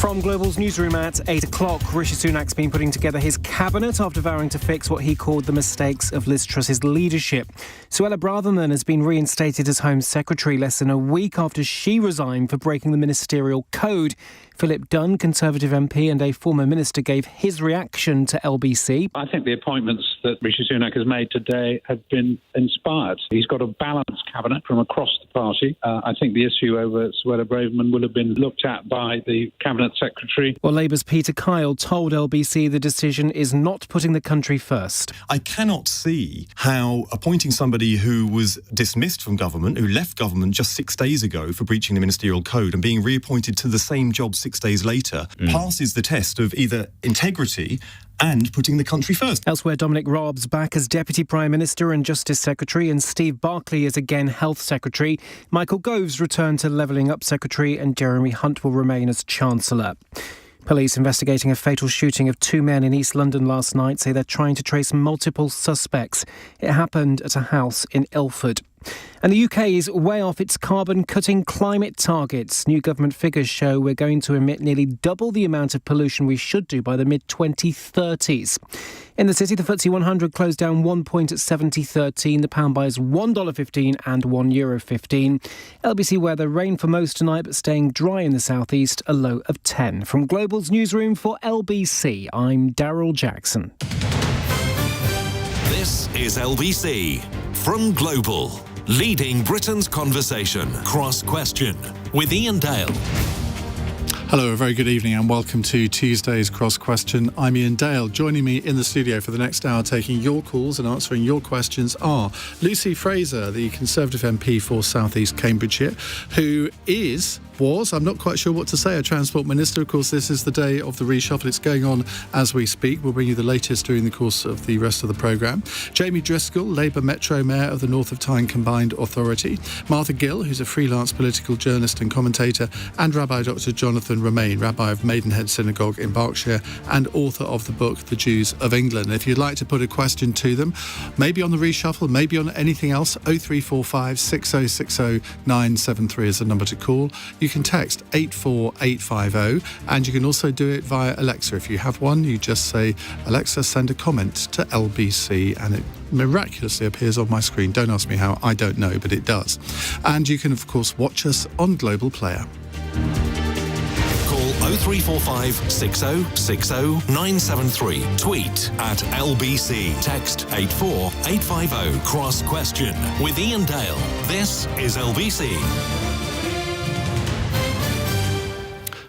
From Global's newsroom at 8 o'clock, Rishi Sunak's been putting together his cabinet after vowing to fix what he called the mistakes of Liz Truss's leadership. Suella Braverman has been reinstated as Home Secretary less than a week after she resigned for breaking the ministerial code. Philip Dunn, Conservative MP and a former minister, gave his reaction to LBC. I think the appointments that Rishi Sunak has made today have been inspired. He's got a balanced cabinet from across the party. I think the issue over Suella Braverman will have been looked at by the Cabinet Secretary. Well, Labour's Peter Kyle told LBC the decision is not putting the country first. I cannot see how appointing somebody who was dismissed from government, who left government just 6 days ago for breaching the ministerial code and being reappointed to the same job 6 days later, passes the test of either integrity and putting the country first. Elsewhere, Dominic Raab's back as Deputy Prime Minister and Justice Secretary, and Steve Barclay is again Health Secretary. Michael Gove's returned to Levelling Up Secretary, and Jeremy Hunt will remain as Chancellor. Police investigating a fatal shooting of 2 men in East London last night say they're trying to trace multiple suspects. It happened at a house in Ilford. And the UK is way off its carbon-cutting climate targets. New government figures show we're going to emit nearly double the amount of pollution we should do by the mid-2030s. In the city, the FTSE 100 closed down 1 point at 70.13. The pound buys $1.15 and €1.15. LBC weather, rain for most tonight, but staying dry in the southeast, a low of 10. From Global's newsroom for LBC, I'm Daryl Jackson. This is LBC from Global, leading Britain's conversation. Cross Question with Iain Dale. Hello, a very good evening and welcome to Tuesday's Cross Question. I'm Iain Dale. Joining me in the studio for the next hour taking your calls and answering your questions are Lucy Frazer, the Conservative MP for South East Cambridgeshire, who was, I'm not quite sure what to say, a Transport Minister. Of course, this is the day of the reshuffle. It's going on as we speak. We'll bring you the latest during the course of the rest of the programme. Jamie Driscoll, Labour Metro Mayor of the North of Tyne Combined Authority. Martha Gill, who's a freelance political journalist and commentator. And Rabbi Dr. Jonathan Romain, Rabbi of Maidenhead Synagogue in Berkshire and author of the book The Jews of England. And if you'd like to put a question to them, maybe on the reshuffle, maybe on anything else, 0345 6060 973 is the number to call. You can text 84850 and you can also do it via Alexa. If you have one, you just say, Alexa, send a comment to LBC, and it miraculously appears on my screen. Don't ask me how, I don't know, but it does. And you can, of course, watch us on Global Player. Call 0345 6060 973. Tweet at LBC. Text 84850. Cross Question with Iain Dale. This is LBC.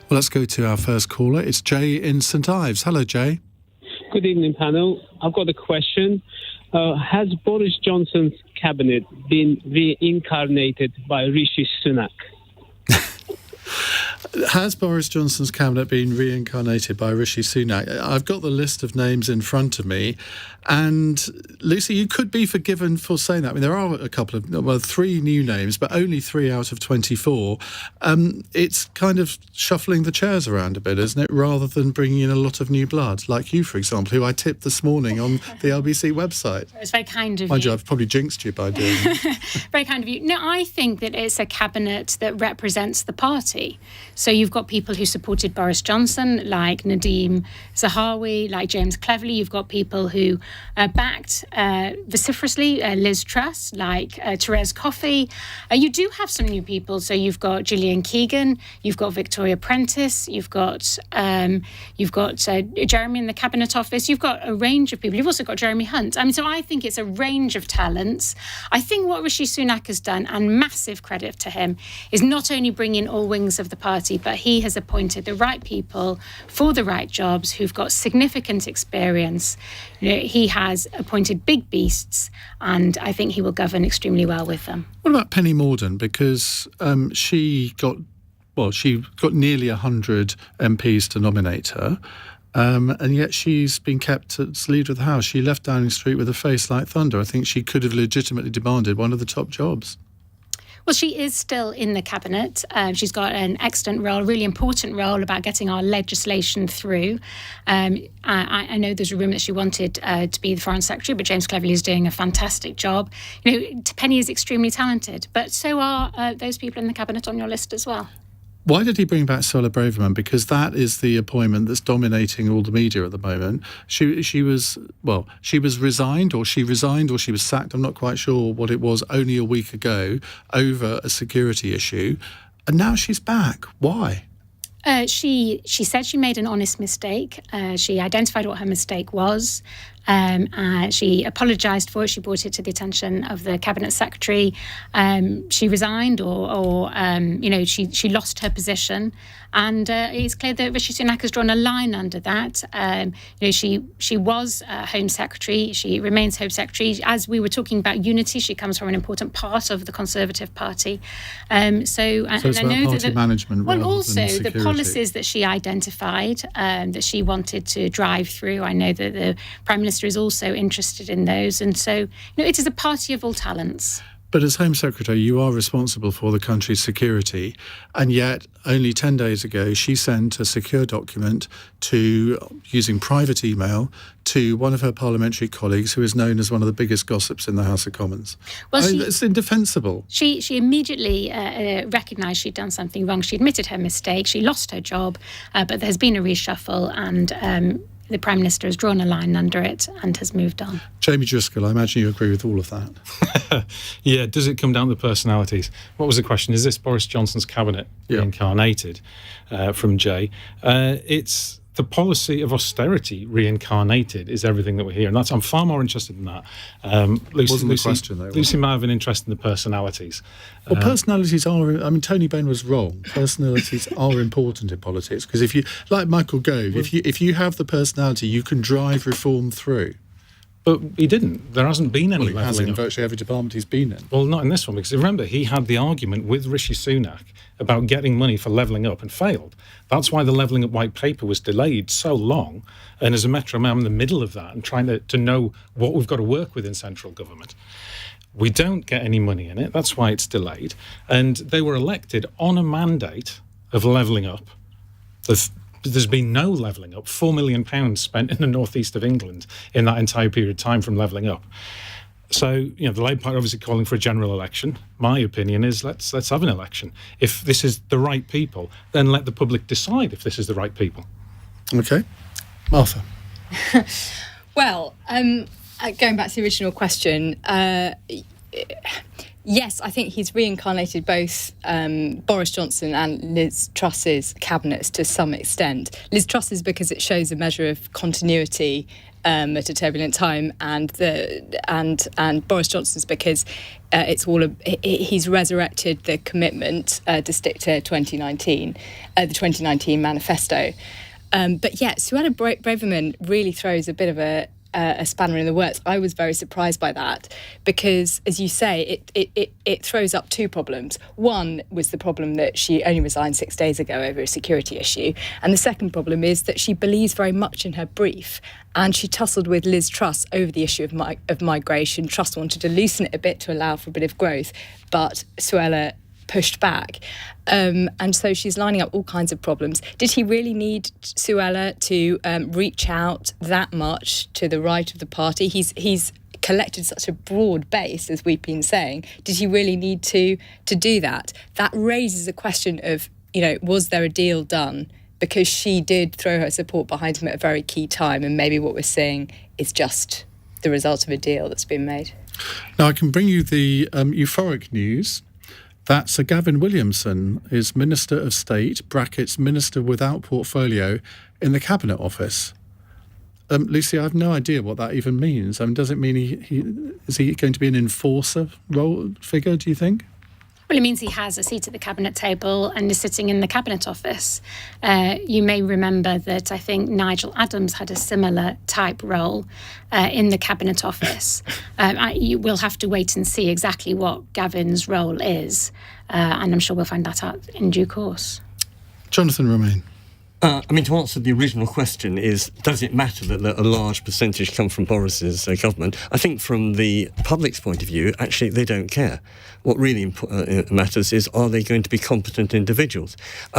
Well, let's go to our first caller. It's Jay in St Ives. Hello, Jay. Good evening, panel. I've got a question. Has Boris Johnson's cabinet been reincarnated by Rishi Sunak? Has Boris Johnson's cabinet been reincarnated by Rishi Sunak? I've got the list of names in front of me. And, Lucy, you could be forgiven for saying that. I mean, there are a couple of, 3 new names, but only 3 out of 24. It's kind of shuffling the chairs around a bit, isn't it, rather than bringing in a lot of new blood, like you, for example, who I tipped this morning on the LBC website. It's very kind of Mind you. you, I've probably jinxed you by doing it. Very kind of you. No, I think that it's a cabinet that represents the party. So you've got people who supported Boris Johnson, like Nadhim Zahawi, like James Cleverly. You've got people who backed vociferously Liz Truss, like Therese Coffey. You do have some new people. So you've got Gillian Keegan, you've got Victoria Prentice, you've got Jeremy in the Cabinet Office. You've got a range of people. You've also got Jeremy Hunt. I mean, so I think it's a range of talents. I think what Rishi Sunak has done, and massive credit to him, is not only bring in all wings of the party, but he has appointed the right people for the right jobs who've got significant experience. You know, he has appointed big beasts, and I think he will govern extremely well with them. What about Penny Mordaunt? Because she got nearly 100 MPs to nominate her. And yet she's been kept as leader of the House. She left Downing Street with a face like thunder. I think she could have legitimately demanded one of the top jobs. Well, she is still in the cabinet. She's got an excellent role, really important role about getting our legislation through. I know there's a rumour that she wanted to be the Foreign Secretary, but James Cleverly is doing a fantastic job. You know, Penny is extremely talented, but so are those people in the cabinet on your list as well. Why did he bring back Suella Braverman? Because that is the appointment that's dominating all the media at the moment. She was resigned, or she was sacked. I'm not quite sure what it was, only a week ago, over a security issue. And now she's back. Why? She said she made an honest mistake. She identified what her mistake was. She apologised for it. She brought it to the attention of the cabinet secretary. She resigned, or she lost her position. And it's clear that Rishi Sunak has drawn a line under that. She was Home Secretary. She remains Home Secretary. As we were talking about unity, she comes from an important part of the Conservative Party. So it's about party management. Well, also the policies that she identified that she wanted to drive through. I know that the Prime Minister is also interested in those, and so it is a party of all talents. But as Home Secretary, you are responsible for the country's security, and yet only 10 days ago she sent a secure document using private email to one of her parliamentary colleagues, who is known as one of the biggest gossips in the House of Commons. Well, it's indefensible. She immediately recognised she'd done something wrong. She admitted her mistake. She lost her job, but there's been a reshuffle, and the Prime Minister has drawn a line under it and has moved on. Jamie Driscoll, I imagine you agree with all of that. Yeah, does it come down to personalities? What was the question? Is this Boris Johnson's cabinet reincarnated from Jay? It's the policy of austerity reincarnated is everything that we hear. And I'm far more interested in that. Lucy might have an interest in the personalities. Well, personalities are, Tony Benn was wrong. Personalities are important in politics, because if you, like Michael Gove, if you have the personality, you can drive reform through. But he didn't. There hasn't been any levelling He hasn't in up. virtually every department he's been in. Well, not in this one, because remember, he had the argument with Rishi Sunak about getting money for levelling up and failed. That's why the levelling up white paper was delayed so long. And as a metro, I'm in the middle of that and trying to know what we've got to work with in central government. We don't get any money in it. That's why it's delayed. And they were elected on a mandate of levelling up. There's been no levelling up. £4 million spent in the northeast of England in that entire period of time from levelling up. So, the Labour Party obviously calling for a general election. My opinion is let's have an election. If this is the right people, then let the public decide if this is the right people. Okay. Martha. Well, going back to the original question, yes, I think he's reincarnated both Boris Johnson and Liz Truss's cabinets to some extent. Liz Truss's because it shows a measure of continuity at a turbulent time, and Boris Johnson's because he's resurrected the commitment to stick to 2019, the 2019 manifesto. But yeah, Suella Braverman really throws a bit of a spanner in the works. I was very surprised by that because, as you say, it throws up two problems. One was the problem that she only resigned 6 days ago over a security issue, and the second problem is that she believes very much in her brief, and she tussled with Liz Truss over the issue of migration. Truss wanted to loosen it a bit to allow for a bit of growth, but Suella pushed back. And so she's lining up all kinds of problems. Did he really need Suella to reach out that much to the right of the party? He's collected such a broad base, as we've been saying. Did he really need to do that? That raises a question of, was there a deal done? Because she did throw her support behind him at a very key time, and maybe what we're seeing is just the result of a deal that's been made. Now, I can bring you the euphoric news that Sir Gavin Williamson is Minister of State, brackets Minister without portfolio, in the Cabinet Office. Lucy, I have no idea what that even means. Does it mean is he going to be an enforcer figure, do you think? Well, it means he has a seat at the cabinet table and is sitting in the cabinet office. You may remember that I think Nigel Adams had a similar type role in the cabinet office. You will have to wait and see exactly what Gavin's role is, and I'm sure we'll find that out in due course. Jonathan Romain. To answer the original question is, does it matter that a large percentage come from Boris's government? I think from the public's point of view, actually, they don't care. What really matters is, are they going to be competent individuals?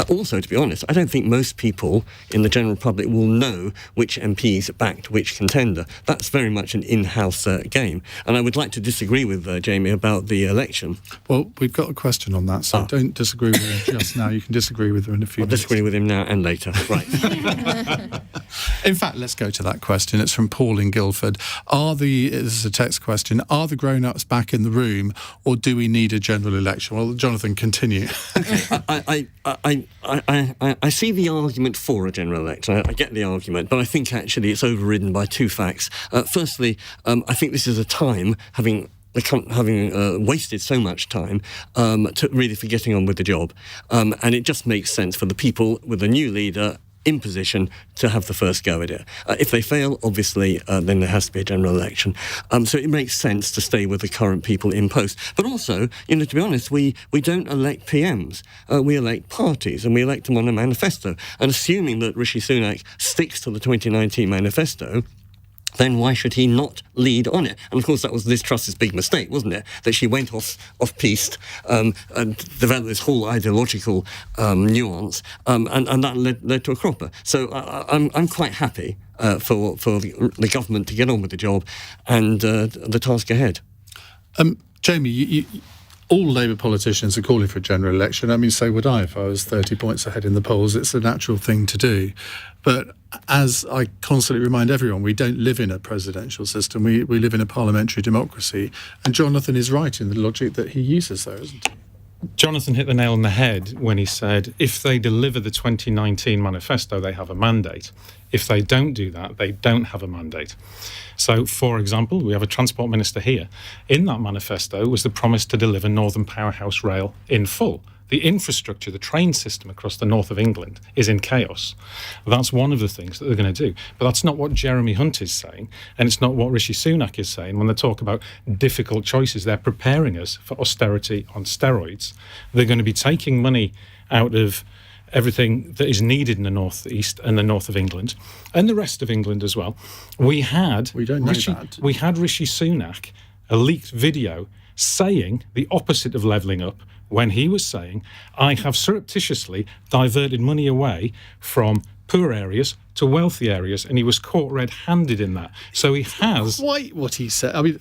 Also, to be honest, I don't think most people in the general public will know which MPs backed which contender. That's very much an in-house game. And I would like to disagree with Jamie about the election. Well, we've got a question on that, so don't disagree with him just now. You can disagree with him in a few minutes. I'll disagree with him now and later. Right. In fact, let's go to that question. It's from Paul in Guildford. This is a text question. Are the grown-ups back in the room, or do we need a general election? Well, Jonathan, continue. I see the argument for a general election. I get the argument, but I think actually it's overridden by two facts. Firstly, I think this is a time, having wasted so much time, to really for getting on with the job. And it just makes sense for the people with a new leader in position to have the first go at it. If they fail, obviously, then there has to be a general election. So it makes sense to stay with the current people in post. But also, to be honest, we don't elect PMs. We elect parties, and we elect them on a manifesto. And assuming that Rishi Sunak sticks to the 2019 manifesto, then why should he not lead on it? And of course, that was Liz Truss's big mistake, wasn't it? That she went off-piste and developed this whole ideological nuance, and that led to a cropper. So I'm quite happy for the government to get on with the job and the task ahead. Jamie, all Labour politicians are calling for a general election. So would I if I was 30 points ahead in the polls. It's a natural thing to do. But as I constantly remind everyone, we don't live in a presidential system. We live in a parliamentary democracy. And Jonathan is right in the logic that he uses there, isn't he? Jonathan hit the nail on the head when he said, if they deliver the 2019 manifesto, they have a mandate. If they don't do that, they don't have a mandate. So, for example, we have a transport minister here. In that manifesto was the promise to deliver Northern Powerhouse Rail in full. The infrastructure, the train system across the north of England is in chaos. That's one of the things that they're going to do. But that's not what Jeremy Hunt is saying, and it's not what Rishi Sunak is saying. When they talk about difficult choices, they're preparing us for austerity on steroids. They're going to be taking money out of everything that is needed in the northeast and the north of England, and the rest of England as well. We had Rishi Sunak, a leaked video, saying the opposite of levelling up, when he was saying, I have surreptitiously diverted money away from poor areas to wealthy areas, and he was caught red-handed in that. So he has... Quite what he said. He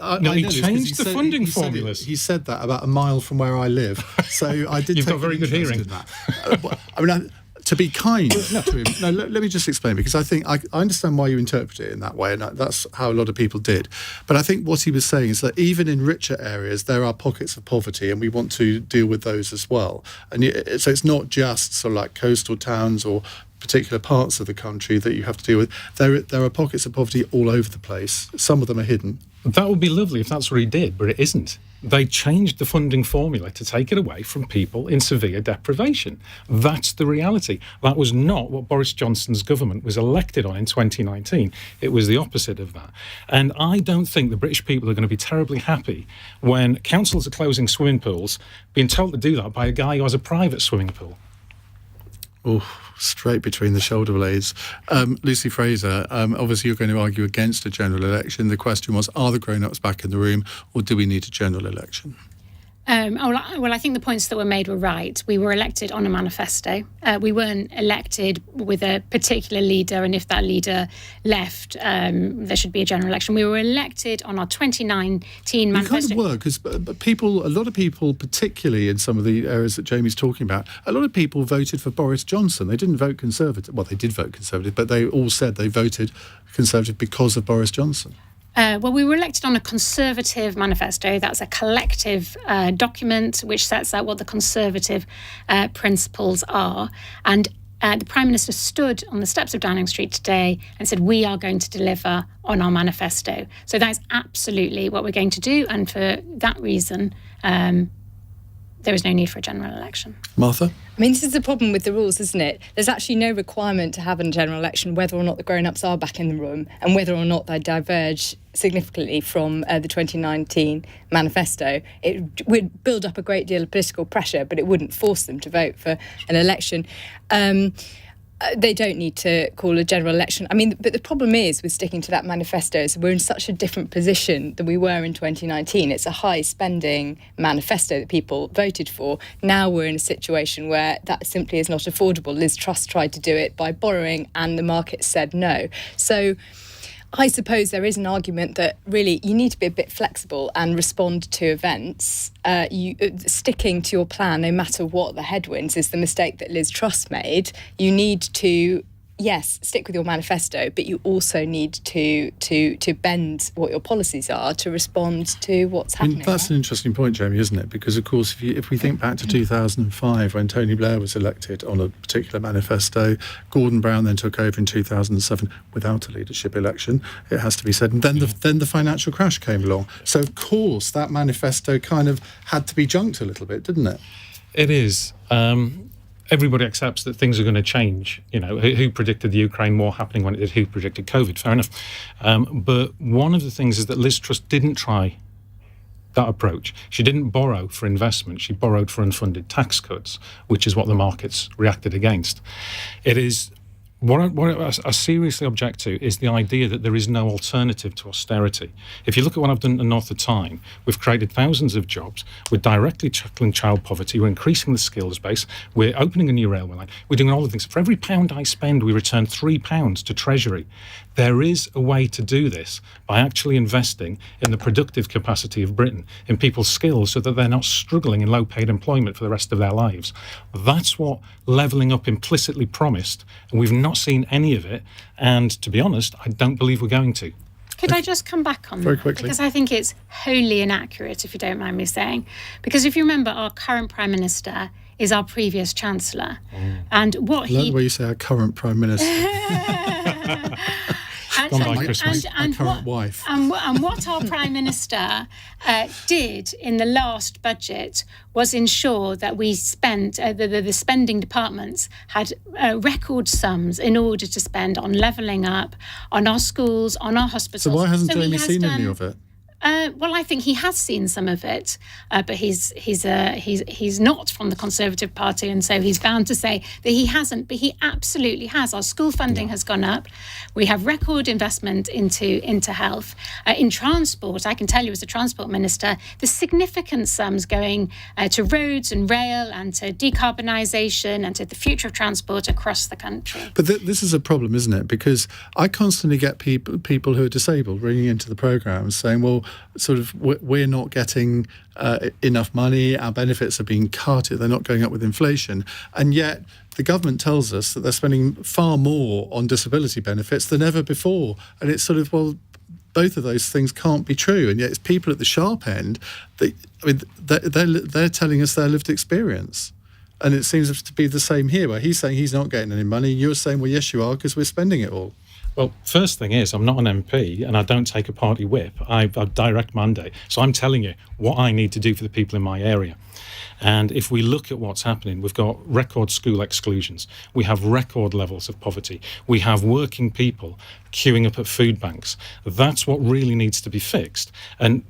changed the funding formulas. He said that about a mile from where I live. So I did You've take got very good hearing. That. To be kind to him. No, let me just explain, because I think I understand why you interpret it in that way, and that's how a lot of people did. But I think what he was saying is that even in richer areas, there are pockets of poverty, and we want to deal with those as well. And so it's not just sort of like coastal towns or particular parts of the country that you have to deal with. There are pockets of poverty all over the place. Some of them are hidden. That would be lovely if that's what he did, but it isn't. They changed the funding formula to take it away from people in severe deprivation. That's the reality. That was not what Boris Johnson's government was elected on in 2019. It was the opposite of that. And I don't think the British people are going to be terribly happy when councils are closing swimming pools, being told to do that by a guy who has a private swimming pool. Oh, straight between the shoulder blades. Lucy Frazer, obviously you're going to argue against a general election. The question was, are the grown-ups back in the room, or do we need a general election? Well, I think the points that were made were right. We were elected on a manifesto. We weren't elected with a particular leader, and if that leader left, there should be a general election. We were elected on our 2019 manifesto. You kind of were, because a lot of people, particularly in some of the areas that Jamie's talking about, a lot of people voted for Boris Johnson. They didn't vote Conservative. Well, they did vote Conservative, but they all said they voted Conservative because of Boris Johnson. Well, we were elected on a Conservative manifesto. That's a collective document which sets out what the Conservative principles are. And the Prime Minister stood on the steps of Downing Street today and said, we are going to deliver on our manifesto. So that is absolutely what we're going to do. And for that reason, there is no need for a general election. Martha? This is the problem with the rules, isn't it? There's actually no requirement to have a general election whether or not the grown-ups are back in the room and whether or not they diverge significantly from the 2019 manifesto. It would build up a great deal of political pressure, but it wouldn't force them to vote for an election. They don't need to call a general election. I mean, but the problem is with sticking to that manifesto is we're in such a different position than we were in 2019. It's a high spending manifesto that people voted for. Now we're in a situation where that simply is not affordable. Liz Truss tried to do it by borrowing and the market said no. So I suppose there is an argument that really you need to be a bit flexible and respond to events. Sticking to your plan, no matter what the headwinds, is the mistake that Liz Truss made. You need to, yes, stick with your manifesto, but you also need to bend what your policies are to respond to what's happening. That's an interesting point, Jamie, isn't it? Because, of course, if we think back to 2005, when Tony Blair was elected on a particular manifesto, Gordon Brown then took over in 2007 without a leadership election, it has to be said. And then the financial crash came along. So, of course, that manifesto kind of had to be junked a little bit, didn't it? It is. Everybody accepts that things are going to change. You know, who predicted the Ukraine war happening when it did? Who predicted COVID? Fair enough. But one of the things is that Liz Truss didn't try that approach. She didn't borrow for investment. She borrowed for unfunded tax cuts, which is what the markets reacted against. It is... What I seriously object to is the idea that there is no alternative to austerity. If you look at what I've done in north of Tyne, we've created thousands of jobs. We're directly tackling child poverty. We're increasing the skills base. We're opening a new railway line. We're doing all the things. For every pound I spend, we return £3 to Treasury. There is a way to do this by actually investing in the productive capacity of Britain, in people's skills, so that they're not struggling in low-paid employment for the rest of their lives. That's what levelling up implicitly promised, and we've not seen any of it. And to be honest, I don't believe we're going to. Could I just come back on Very that? quickly. Because I think it's wholly inaccurate, if you don't mind me saying. Because if you remember, our current Prime Minister is our previous Chancellor. And what I love the way you say our current Prime Minister. by Christmas. My current wife. And what our Prime Minister did in the last budget was ensure that we spent, the spending departments had record sums in order to spend on levelling up, on our schools, on our hospitals. So why hasn't Jamie he seen any of it? Well, I think he has seen some of it, but he's not from the Conservative Party, and so he's bound to say that he hasn't. But he absolutely has. Our school funding has gone up. We have record investment into health, in transport. I can tell you, as a transport minister, the significant sums going to roads and rail and to decarbonisation and to the future of transport across the country. But this is a problem, isn't it? Because I constantly get people who are disabled ringing into the programme saying, well, sort of we're not getting enough money, our benefits are being cut, they're not going up with inflation, and yet the government tells us that they're spending far more on disability benefits than ever before. And it's sort of, well, both of those things can't be true, and yet it's people at the sharp end they're telling us their lived experience. And it seems to be the same here, where he's saying he's not getting any money, you're saying, well, yes you are, because we're spending it all. Well, first thing is, I'm not an MP and I don't take a party whip. I've a direct mandate. So I'm telling you what I need to do for the people in my area. And if we look at what's happening, we've got record school exclusions. We have record levels of poverty. We have working people queuing up at food banks. That's what really needs to be fixed. And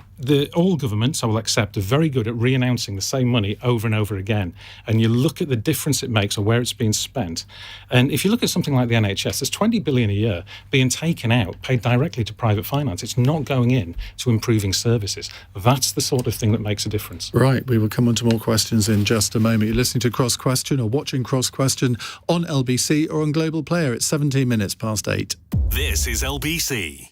all governments, I will accept, are very good at re-announcing the same money over and over again. And you look at the difference it makes or where it's being spent. And if you look at something like the NHS, there's 20 billion a year being taken out, paid directly to private finance. It's not going in to improving services. That's the sort of thing that makes a difference. Right, we will come on to more questions in just a moment. You're listening to Cross Question or watching Cross Question on LBC or on Global Player. It's 17 minutes past 8. This is LBC.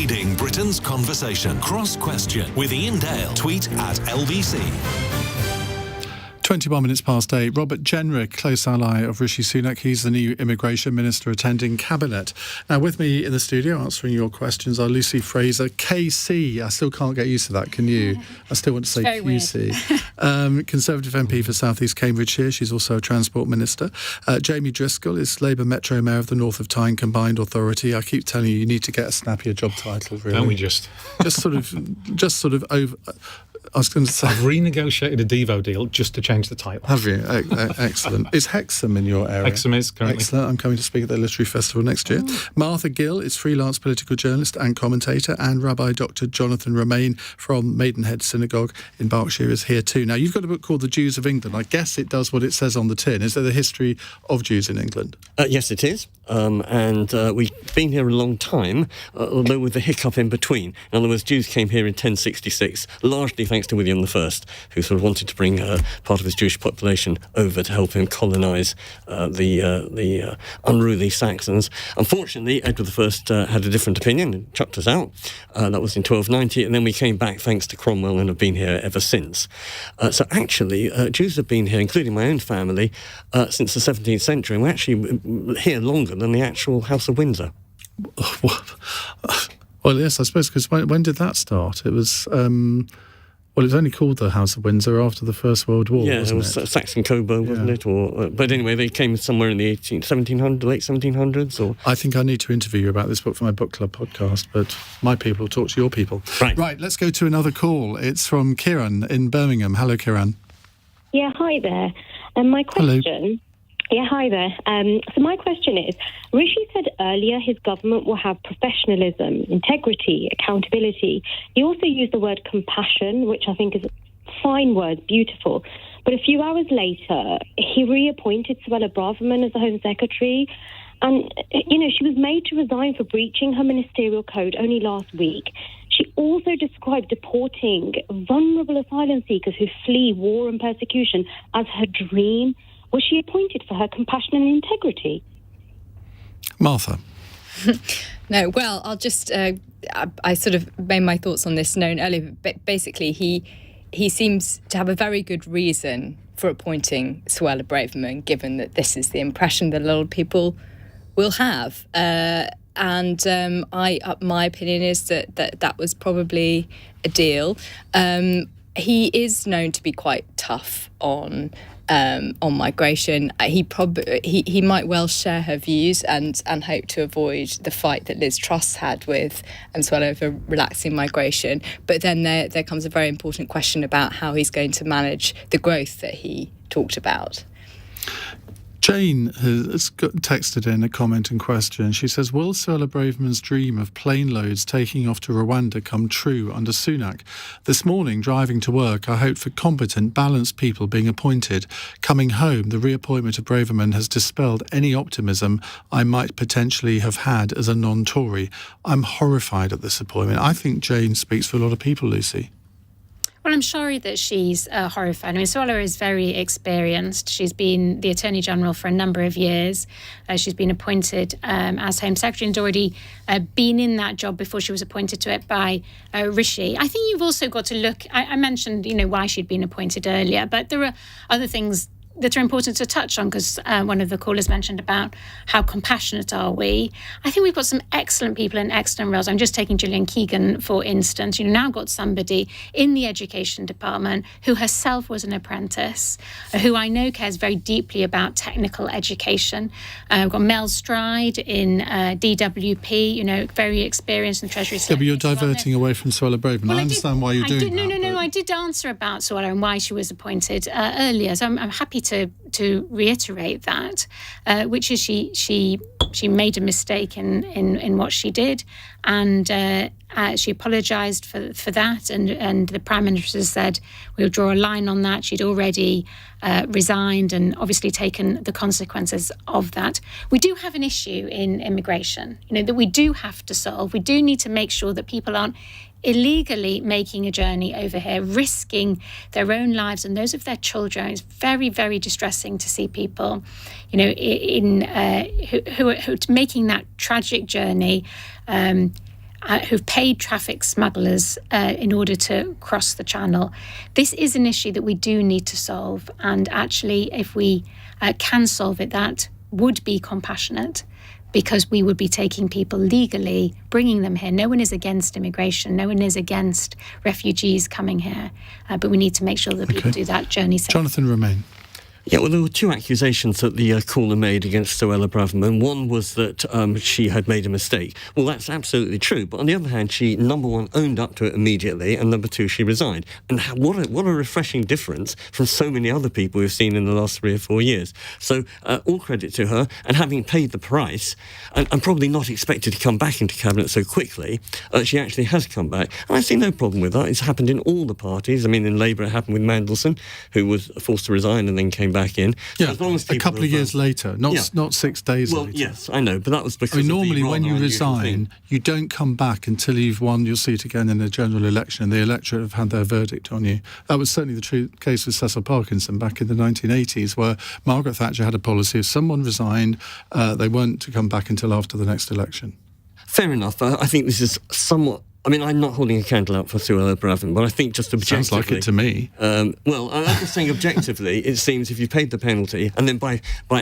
Leading Britain's conversation. Cross Question with Iain Dale. Tweet at LBC. 21 minutes past 8. Robert Jenrick, close ally of Rishi Sunak. He's the new immigration minister attending cabinet. Now, with me in the studio answering your questions are Lucy Frazer, KC. I still can't get used to that, can you? I still want to say QC. Conservative MP for South East Cambridgeshire. She's also a transport minister. Jamie Driscoll is Labour Metro Mayor of the North of Tyne Combined Authority. I keep telling you, you need to get a snappier job title, really. Don't we just? Just sort of over... I was going to say... I've renegotiated a Devo deal just to change the title. Have you? Excellent. Is Hexham in your area? Hexham is currently. Excellent. I'm coming to speak at the Literary Festival next year. Martha Gill is freelance political journalist and commentator, and Rabbi Dr. Jonathan Romain from Maidenhead Synagogue in Berkshire is here too. Now, you've got a book called The Jews of England. I guess it does what it says on the tin. Is there the history of Jews in England? Yes, it is. And we've been here a long time, although with the hiccup in between. In other words, Jews came here in 1066, largely thanks to William I, who sort of wanted to bring part of his Jewish population over to help him colonise the unruly Saxons. Unfortunately, Edward I had a different opinion and chucked us out. That was in 1290, and then we came back thanks to Cromwell and have been here ever since. So actually, Jews have been here, including my own family, since the 17th century, and we're actually here longer than the actual House of Windsor. Well, yes, I suppose, because when did that start? It was... Well, it was only called the House of Windsor after the First World War, wasn't it? Was Saxon Coburg, wasn't it? But anyway, they came somewhere in the 1700s, late 1700s. Or I think I need to interview you about this book for my book club podcast, but my people will talk to your people. Right, let's go to another call. It's from Kieran in Birmingham. Hello, Kieran. Yeah, hi there. My question... Hello. Yeah, hi there. So my question is, Rishi said earlier his government will have professionalism, integrity, accountability. He also used the word compassion, which I think is a fine word, beautiful. But a few hours later, he reappointed Suella Braverman as the Home Secretary. And, she was made to resign for breaching her ministerial code only last week. She also described deporting vulnerable asylum seekers who flee war and persecution as her dream. Was she appointed for her compassion and integrity? Martha? No, well, I'll just... I sort of made my thoughts on this known earlier, but basically he seems to have a very good reason for appointing Suella Braverman, given that this is the impression that a lot of people will have. My opinion is that was probably a deal. He is known to be quite tough on migration. He might well share her views and hope to avoid the fight that Liz Truss had with Suella over relaxing migration. But then there comes a very important question about how he's going to manage the growth that he talked about. Jane has texted in a comment and question. She says, will Suella Braverman's dream of plane loads taking off to Rwanda come true under Sunak? This morning, driving to work, I hoped for competent, balanced people being appointed. Coming home, the reappointment of Braverman has dispelled any optimism I might potentially have had as a non-Tory. I'm horrified at this appointment. I think Jane speaks for a lot of people, Lucy. Well, I'm sorry that she's horrified. I mean, Suella is very experienced. She's been the Attorney General for a number of years. She's been appointed as Home Secretary and already been in that job before she was appointed to it by Rishi. I think you've also got to look... I mentioned, why she'd been appointed earlier, but there are other things that are important to touch on, because one of the callers mentioned about how compassionate are we. I think we've got some excellent people in excellent roles. I'm just taking Gillian Keegan, for instance. You've now got somebody in the education department who herself was an apprentice, who I know cares very deeply about technical education. We've got Mel Stride in DWP, very experienced in Treasury. Yeah, but you're diverting away from Suella Braverman. Well, I understand why you're doing that. No, I did answer about Suella and why she was appointed earlier. So I'm happy to reiterate that, which is she made a mistake in what she did, and she apologised for that, and the Prime Minister said we'll draw a line on that. She'd already resigned and obviously taken the consequences of that. We do have an issue in immigration, that we do have to solve. We do need to make sure that people aren't illegally making a journey over here, risking their own lives and those of their children. It's very, very distressing to see people, who are making that tragic journey. who've paid traffic smugglers in order to cross the channel. This is an issue that we do need to solve, and actually, if we can solve it, that would be compassionate, because we would be taking people legally, bringing them here. No one is against immigration. No one is against refugees coming here. But we need to make sure that people do that journey safely. Jonathan Romain. Yeah, well, there were two accusations that the caller made against Suella Braverman. One was that she had made a mistake. Well, that's absolutely true. But on the other hand, she, number one, owned up to it immediately, and number two, she resigned. And what a refreshing difference from so many other people we've seen in the last 3 or 4 years. So all credit to her. And having paid the price, and probably not expected to come back into Cabinet so quickly, she actually has come back. And I see no problem with that. It's happened in all the parties. I mean, in Labour, it happened with Mandelson, who was forced to resign and then came back in. Yeah, so as long as a couple of years later, not 6 days later. Well, yes, I know, but that was because normally when you resign, thing. you don't come back until you've won your seat again in a general election and the electorate have had their verdict on you. That was certainly the case with Cecil Parkinson back in the 1980s, where Margaret Thatcher had a policy: if someone resigned, they weren't to come back until after the next election. Fair enough. I think this is somewhat... I mean, I'm not holding a candle out for Suella Braverman, but I think just objectively... Sounds like it to me. Well, I'm just saying objectively, it seems if you paid the penalty, and then by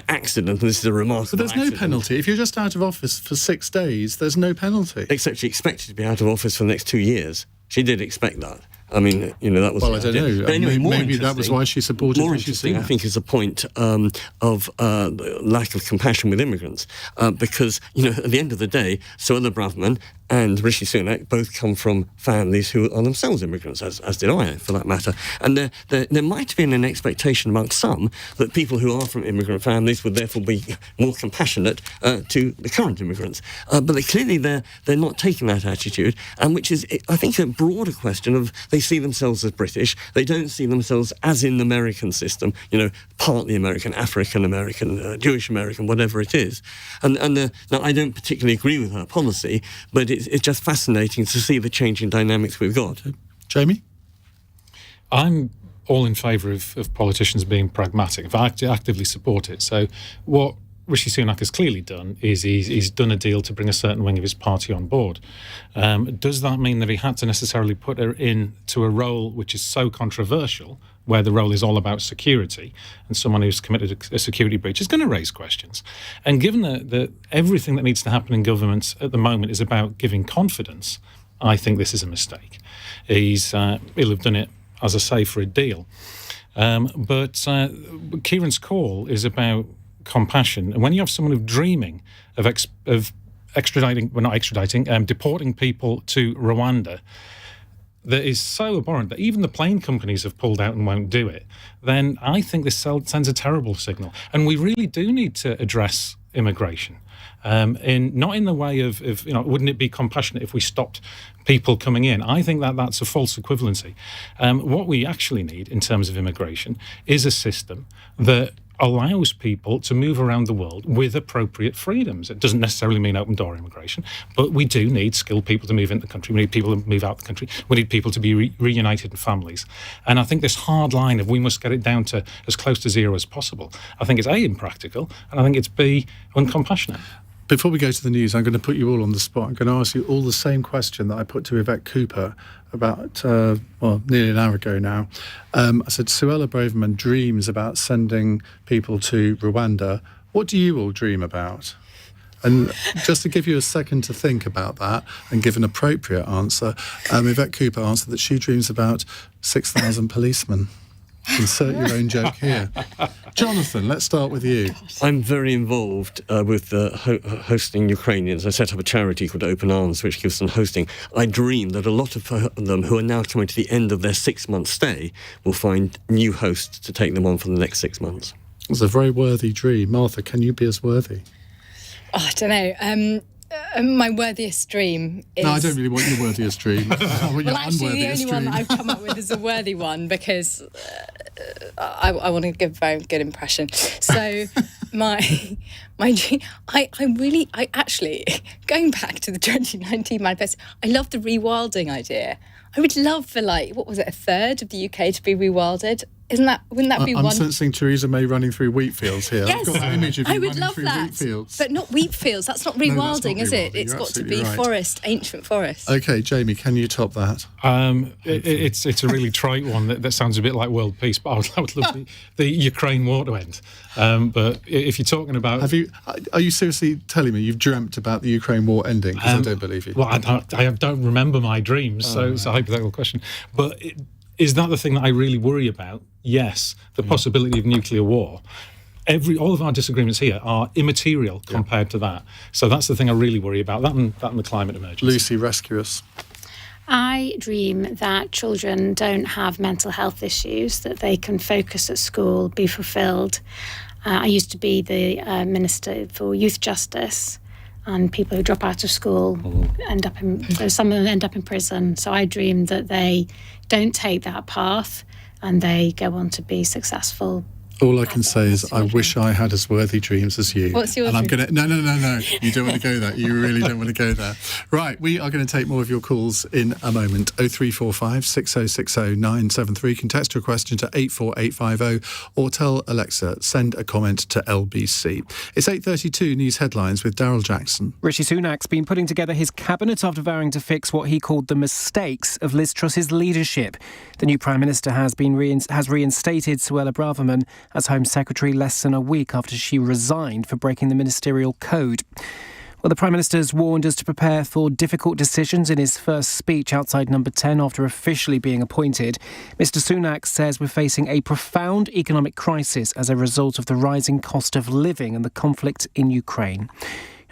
accident, and this is a remarkable But there's no penalty. If you're just out of office for 6 days, there's no penalty. Except she expected to be out of office for the next 2 years. She did expect that. I mean, that was... Well, I don't know. But anyway, maybe that was why she supported More Rishi interesting, Sunak. I think, is a point of lack of compassion with immigrants. Because, at the end of the day, Suella Braverman and Rishi Sunak both come from families who are themselves immigrants, as did I, for that matter. And there might have been an expectation amongst some that people who are from immigrant families would therefore be more compassionate to the current immigrants. But clearly they're not taking that attitude, and which is, I think, a broader question of they see themselves as British. They don't see themselves as in the American system, partly American, African American, Jewish American, whatever it is. And now, I don't particularly agree with her policy, but it's just fascinating to see the changing dynamics we've got. Jamie? I'm all in favour of politicians being pragmatic. I actively support it. So what Rishi Sunak has clearly done is he's done a deal to bring a certain wing of his party on board. Does that mean that he had to necessarily put her into a role which is so controversial, where the role is all about security, and someone who's committed a security breach is going to raise questions? And given that everything that needs to happen in government at the moment is about giving confidence, I think this is a mistake. He'll have done it, as I say, for a deal. But Kieran's call is about compassion. And when you have someone who's dreaming of deporting people to Rwanda, that is so abhorrent that even the plane companies have pulled out and won't do it, then I think this sends a terrible signal. And we really do need to address immigration. Not in the way of wouldn't it be compassionate if we stopped people coming in? I think that's a false equivalency. What we actually need in terms of immigration is a system that allows people to move around the world with appropriate freedoms. It doesn't necessarily mean open door immigration, but we do need skilled people to move into the country. We need people to move out the country. We need people to be reunited in families. And I think this hard line of we must get it down to as close to zero as possible, I think it's A, impractical, and I think it's B, uncompassionate. Before we go to the news, I'm going to put you all on the spot. I'm going to ask you all the same question that I put to Yvette Cooper about, nearly an hour ago now. I said, Suella Braverman dreams about sending people to Rwanda. What do you all dream about? And just to give you a second to think about that and give an appropriate answer, Yvette Cooper answered that she dreams about 6,000 policemen. Insert your own joke here. Jonathan, let's start with you. I'm very involved with hosting Ukrainians. I set up a charity called Open Arms, which gives them hosting. I dream that a lot of them who are now coming to the end of their 6-month stay will find new hosts to take them on for the next 6 months. It's a very worthy dream. Martha, can you be as worthy? Oh, I don't know. My worthiest dream is... No, I don't really want your worthiest dream. Well, actually, the only one that I've come up with is a worthy one because I want to give a very good impression. So my dream... I actually, going back to the 2019 manifesto, I love the rewilding idea. I would love for, a third of the UK to be rewilded. Wouldn't that be I'm one? sensing Theresa May running through wheat fields here. Yes, I've got that image of you I would running love through that. wheat fields. But not wheat fields. That's not No, that's rewilding, not is it? rewilding. It's You're got to be absolutely right. forest, ancient forest. Okay, Jamie, can you top that? It's a really trite one that sounds a bit like world peace, but I would love the Ukraine war to end. But if you're talking about... Are you seriously telling me you've dreamt about the Ukraine war ending? Because I don't believe you. Well, I don't remember my dreams, so it's a hypothetical question. But is that the thing that I really worry about? Yes, the possibility of nuclear war. All of our disagreements here are immaterial compared to that. So that's the thing I really worry about, that and the climate emergency. Lucy, rescue us. I dream that children don't have mental health issues, that they can focus at school, be fulfilled. I used to be the Minister for Youth Justice, and people who drop out of school some of them end up in prison. So I dream that they don't take that path and they go on to be successful. All I can say is I wish I had as worthy dreams as you. What's your dream? No. You don't want to go there. You really don't want to go there. Right, we are going to take more of your calls in a moment. 0345 6060 973. You can text your question to 84850 or tell Alexa, send a comment to LBC. It's 8:32 news headlines with Daryl Jackson. Rishi Sunak's been putting together his cabinet after vowing to fix what he called the mistakes of Liz Truss's leadership. The new Prime Minister has reinstated Suella Braverman as Home Secretary less than a week after she resigned for breaking the ministerial code. Well, the Prime Minister's warned us to prepare for difficult decisions in his first speech outside Number 10 after officially being appointed. Mr Sunak says we're facing a profound economic crisis as a result of the rising cost of living and the conflict in Ukraine.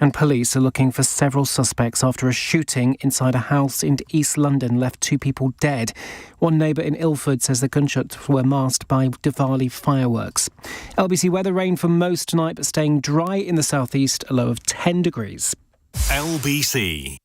And police are looking for several suspects after a shooting inside a house in East London left 2 people dead. One neighbour in Ilford says the gunshots were masked by Diwali fireworks. LBC weather: rain for most tonight, but staying dry in the southeast, a low of 10 degrees. LBC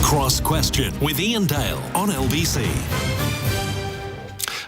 Cross Question with Iain Dale on LBC.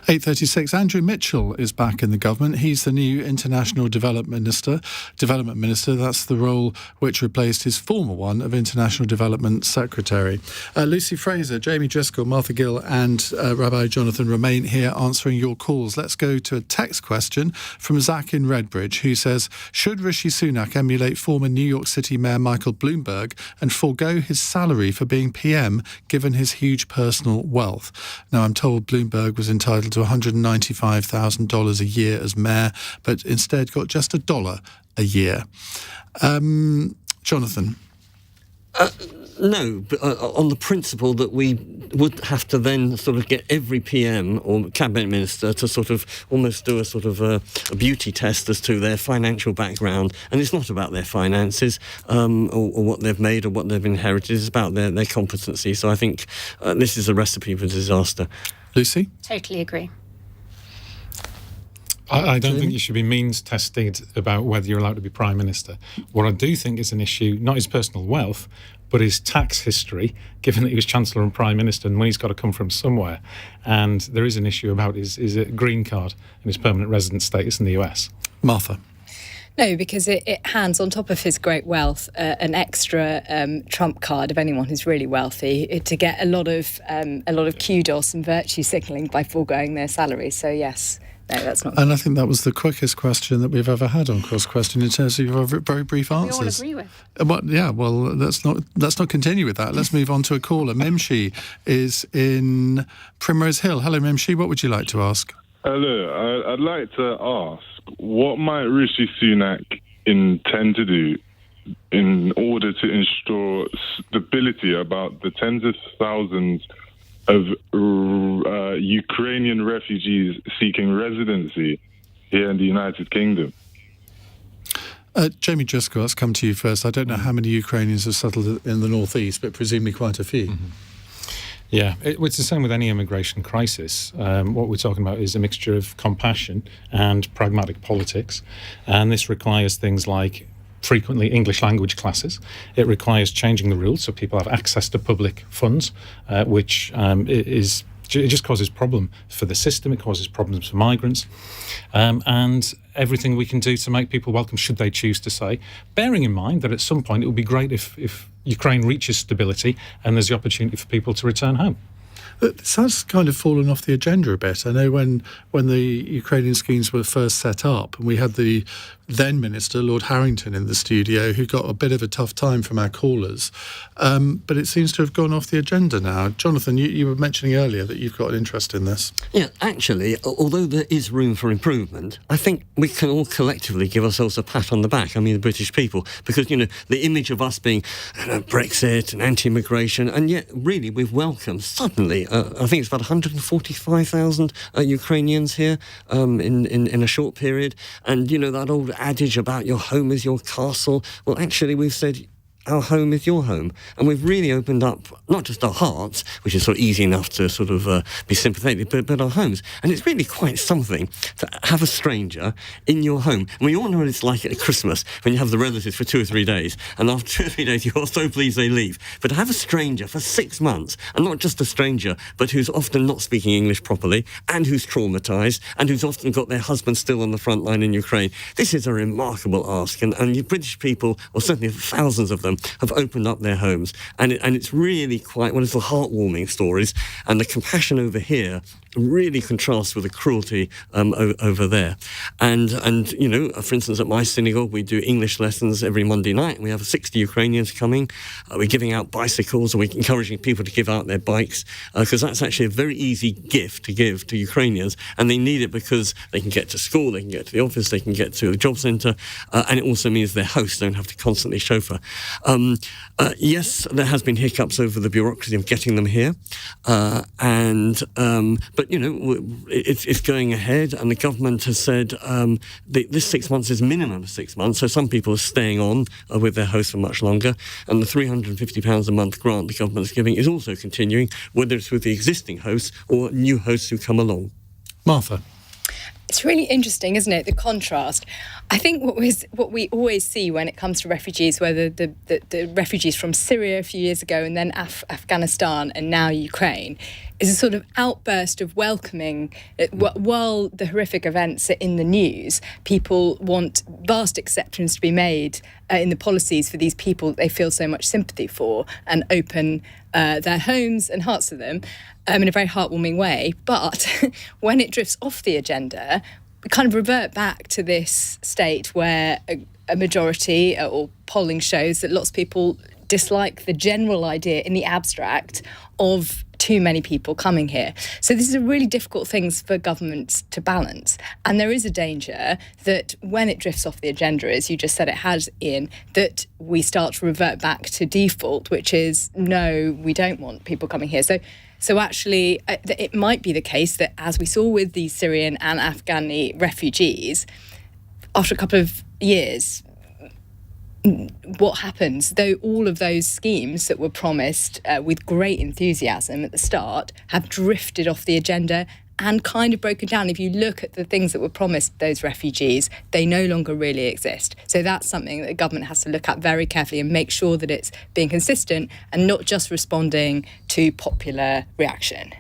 8:36. Andrew Mitchell is back in the government. He's the new International Development Minister. That's the role which replaced his former one of International Development Secretary. Lucy Frazer, Jamie Driscoll, Martha Gill and Rabbi Jonathan Romain here answering your calls. Let's go to a text question from Zach in Redbridge, who says, should Rishi Sunak emulate former New York City Mayor Michael Bloomberg and forego his salary for being PM given his huge personal wealth? Now, I'm told Bloomberg was entitled to $195,000 a year as mayor, but instead got just $1 a year. Jonathan? No, but on the principle that we would have to then sort of get every PM or cabinet minister to sort of almost do a sort of a beauty test as to their financial background. And it's not about their finances or what they've made or what they've inherited. It's about their competency. So I think this is a recipe for disaster. Lucy? Totally agree. I don't think you should be means tested about whether you're allowed to be Prime Minister. What I do think is an issue, not his personal wealth, but his tax history, given that he was Chancellor and Prime Minister, and money's got to come from somewhere. And there is an issue about his green card and his permanent resident status in the US. Martha? No, because it hands on top of his great wealth an extra trump card of anyone who's really wealthy to get a lot of kudos and virtue signalling by foregoing their salary. So yes. No, that's not. And I think that was the quickest question that we've ever had on Cross Question in terms of your very brief answers. We all agree with. Well, let's not continue with that. Let's move on to a caller. Memshi is in Primrose Hill. Hello, Memshi. What would you like to ask? Hello. I'd like to ask, what might Rishi Sunak intend to do in order to ensure stability about the tens of thousands of Ukrainian refugees seeking residency here in the United Kingdom? Jamie Driscoll, let's come to you first. I don't know how many Ukrainians have settled in the northeast, but presumably quite a few. Mm-hmm. Yeah, it's the same with any immigration crisis. What we're talking about is a mixture of compassion and pragmatic politics, and this requires things like frequently English language classes. It requires changing the rules so people have access to public funds, which it just causes problem for the system. It causes problems for migrants, and everything we can do to make people welcome, should they choose to say, bearing in mind that at some point it would be great if Ukraine reaches stability and there's the opportunity for people to return home. This has kind of fallen off the agenda a bit. I know when the Ukrainian schemes were first set up, and we had the then Minister, Lord Harrington, in the studio, who got a bit of a tough time from our callers. But it seems to have gone off the agenda now. Jonathan, you were mentioning earlier that you've got an interest in this. Yeah, actually, although there is room for improvement, I think we can all collectively give ourselves a pat on the back, I mean the British people, because, the image of us being Brexit and anti-immigration, and yet really we've welcomed suddenly, I think it's about 145,000 Ukrainians here in a short period, and, that old adage about your home is your castle, well, actually we've said our home is your home. And we've really opened up not just our hearts, which is sort of easy enough to sort of be sympathetic, but our homes. And it's really quite something to have a stranger in your home. And we all know what it's like at Christmas when you have the relatives for 2 or 3 days, and after 2 or 3 days you're so pleased they leave. But to have a stranger for 6 months, and not just a stranger, but who's often not speaking English properly, and who's traumatised, and who's often got their husband still on the front line in Ukraine, this is a remarkable ask. And you British people, or certainly thousands of them, have opened up their homes, and it's really quite one of the heartwarming stories, and the compassion over here really contrasts with the cruelty over there. And for instance, at my synagogue we do English lessons every Monday night. We have 60 Ukrainians coming. We're giving out bicycles, and we're encouraging people to give out their bikes, because that's actually a very easy gift to give to Ukrainians, and they need it because they can get to school, they can get to the office, they can get to the job centre, and it also means their hosts don't have to constantly chauffeur. Yes, there has been hiccups over the bureaucracy of getting them here, but it's going ahead, and the government has said this 6 months is minimum 6 months, so some people are staying on with their hosts for much longer, and the £350 a month grant the government is giving is also continuing, whether it's with the existing hosts or new hosts who come along. Martha? It's really interesting, isn't it, the contrast. I think what we always see when it comes to refugees, whether the refugees from Syria a few years ago and then Afghanistan and now Ukraine, is a sort of outburst of welcoming. While the horrific events are in the news, people want vast acceptance to be made in the policies for these people that they feel so much sympathy for, and open their homes and hearts to them in a very heartwarming way. But when it drifts off the agenda, we kind of revert back to this state where a majority, or polling shows that lots of people dislike the general idea in the abstract of too many people coming here. So this is a really difficult thing for governments to balance. And there is a danger that when it drifts off the agenda, as you just said it has, Iain, that we start to revert back to default, which is, no, we don't want people coming here. So actually, it might be the case that, as we saw with the Syrian and Afghani refugees, after a couple of years, what happens, though all of those schemes that were promised with great enthusiasm at the start have drifted off the agenda and kind of broken down. If you look at the things that were promised those refugees, they no longer really exist. So that's something that the government has to look at very carefully and make sure that it's being consistent and not just responding to popular reaction.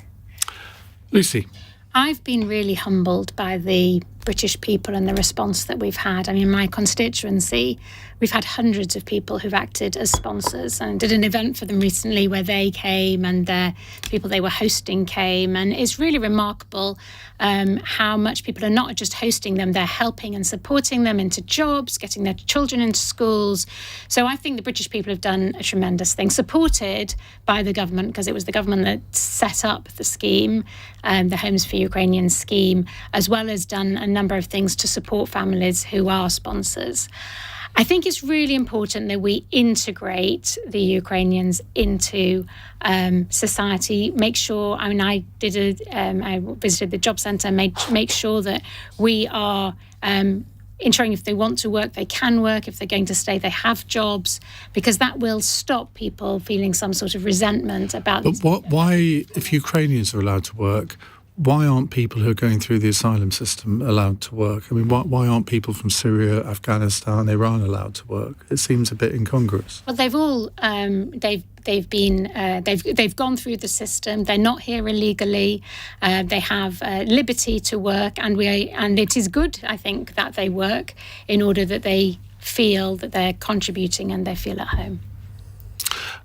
Lucy. I've been really humbled by the British people and the response that we've had. I mean, my constituency, we've had hundreds of people who've acted as sponsors, and did an event for them recently where they came and the people they were hosting came. And it's really remarkable how much people are not just hosting them, they're helping and supporting them into jobs, getting their children into schools. So I think the British people have done a tremendous thing, supported by the government, because it was the government that set up the scheme, the Homes for Ukrainians scheme, as well as done a number of things to support families who are sponsors. I think it's really important that we integrate the Ukrainians into society. Make sure. I mean, I visited the job centre. Make sure that we are ensuring if they want to work, they can work. If they're going to stay, they have jobs, because that will stop people feeling some sort of resentment about. But why, if Ukrainians are allowed to work, why aren't people who are going through the asylum system allowed to work? I mean, why aren't people from Syria, Afghanistan, Iran allowed to work? It seems a bit incongruous. Well, they've all they've gone through the system. They're not here illegally. They have liberty to work, and it is good, I think, that they work in order that they feel that they're contributing and they feel at home.